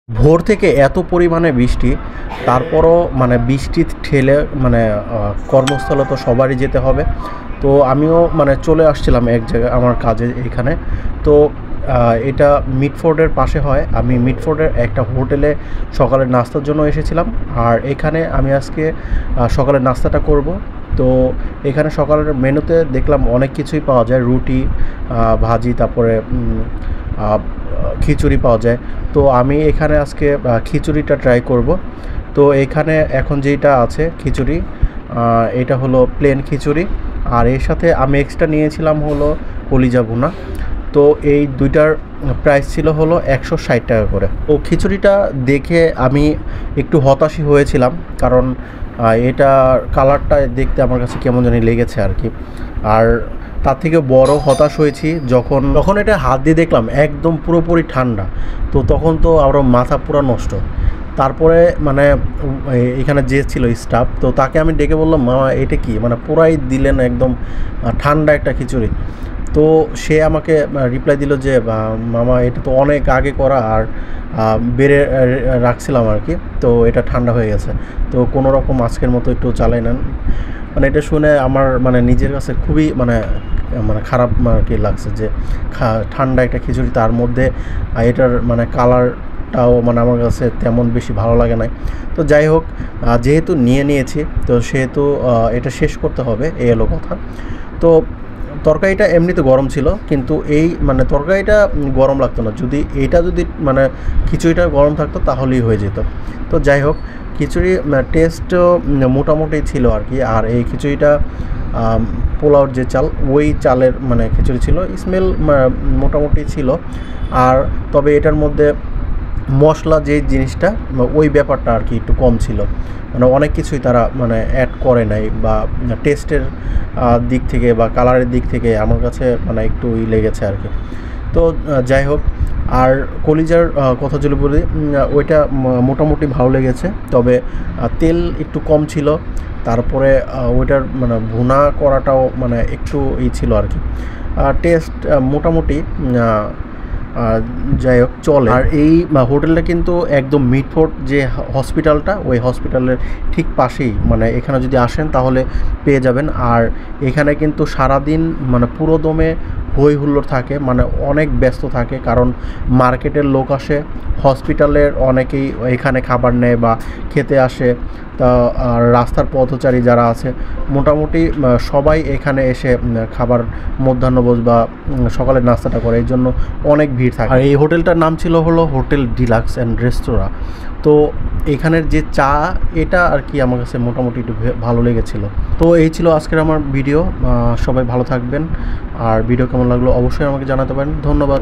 ভোর থেকে এত পরিমাণে বৃষ্টি, তারপরও মানে বৃষ্টির ঠেলে মানে কর্মস্থলে তো সবারই যেতে হবে। তো আমিও মানে চলে আসছিলাম এক জায়গায় আমার কাজে এইখানে। তো এটা মিটফোর্ডের পাশে হয়। আমি মিটফোর্ডের একটা হোটেলে সকালের নাস্তার জন্য এসেছিলাম। আর এখানে আমি আজকে সকালের নাস্তাটা করব। তো এখানে সকালের মেনুতে দেখলাম অনেক কিছুই পাওয়া যায়, রুটি, ভাজি, তারপরে খিচুড়ি পাওয়া যায়। তো আমি এখানে আজকে খিচুড়িটা ট্রাই করব। তো এখানে এখন যেটা আছে খিচুড়ি, এটা হলো প্লেন খিচুড়ি। আর এর সাথে আমি এক্সট্রা নিয়েছিলাম হলো কলিজা ভুনা। তো এই দুইটার প্রাইস ছিল হলো 160 টাকা করে। তো খিচুড়িটা দেখে আমি একটু হতাশই হয়েছিলাম, কারণ এটার কালারটা দেখতে আমার কাছে কেমন জানি লেগেছে আর কি। আর তার থেকে বড় হতাশ হয়েছি যখন এটা হাত দিয়ে দেখলাম একদম পুরোপুরি ঠান্ডা। তো তখন তো আরও মাথা পুরো নষ্ট। তারপরে মানে এখানে যে ছিল স্টাফ, তো তাকে আমি ডেকে বললাম, মামা এটা কি, মানে পুরাই দিলেন একদম ঠান্ডা একটা খিচুড়ি। তো সে আমাকে রিপ্লাই দিল যে মামা এটা তো অনেক আগে করা, আর বেড়ে রাখছিলাম আর কি, তো এটা ঠান্ডা হয়ে গেছে। তো কোনো রকম আজকের মতো একটু চালাই নেন। মানে এটা শুনে আমার মানে নিজের কাছে খুবই মানে মানে খারাপ আর কি লাগছে যে ঠান্ডা একটা খিচুড়ি, তার মধ্যে এটার মানে কালারটাও মানে আমার কাছে তেমন বেশি ভালো লাগে নাই। তো যাই হোক, যেহেতু নিয়েছি তো সেহেতু এটা শেষ করতে হবে, এই হলো কথা। তো তরকারিটা এমনিতে গরম ছিল, কিন্তু এই মানে তরকারিটা গরম লাগতো না, যদি মানে খিচুড়িটা গরম থাকতো তাহলেই হয়ে যেত। তো যাই হোক, খিচুড়ি টেস্টও মোটামুটি ছিল আর কি। আর এই খিচুড়িটা পোলাওর যে চাল, ওই চালের মানে খিচুড়ি ছিল, স্মেল মোটামুটি ছিল। আর তবে এটার মধ্যে মশলা যে জিনিসটা, ওই ব্যাপারটা আর কি একটু কম ছিল। মানে অনেক কিছুই তারা মানে অ্যাড করে নাই, বা টেস্টের দিক থেকে বা কালারের দিক থেকে আমার কাছে মানে একটু লেগেছে আর কি। তো যাই হোক, আর কলিজার কথা যদি বলি, ওইটা মোটামুটি ভালো লেগেছে, তবে তেল একটু কম ছিল। তারপরে ওইটার মানে ভুনা করাটাও মানে একটু ছিল আর কি। টেস্ট মোটামুটি যাই হোক চলে। আর এই হোটেলটা কিন্তু একদম মিটফোর্ড যে হসপিটালটা, ওই হসপিটালের ঠিক পাশেই, মানে এখানে যদি আসেন তাহলে পেয়ে যাবেন। আর এখানে কিন্তু সারাদিন মানে পুরো দমে হই হুল্লোড় থাকে, মানে অনেক ব্যস্ত থাকে, কারণ মার্কেটের লোক আসে, হসপিটালের অনেকেই এখানে খাবার নেয় বা খেতে আসে। তা আর রাস্তার পথচারী যারা আছে মোটামুটি সবাই এখানে এসে খাবার মধ্যাহ্নভোজ বা সকালের নাস্তাটা করে, এই জন্য অনেক ভিড় থাকে। আর এই হোটেলটার নাম ছিল হলো হোটেল ডিলাক্স অ্যান্ড রেস্তোরাঁ। তো এখানের যে চা, এটা আর কি আমার কাছে মোটামুটি একটু ভালো লেগেছিলো। তো এই ছিল আজকের আমার ভিডিও। সবাই ভালো থাকবেন। আর ভিডিও কেমন লাগলো অবশ্যই আমাকে জানাতে পারেন। ধন্যবাদ।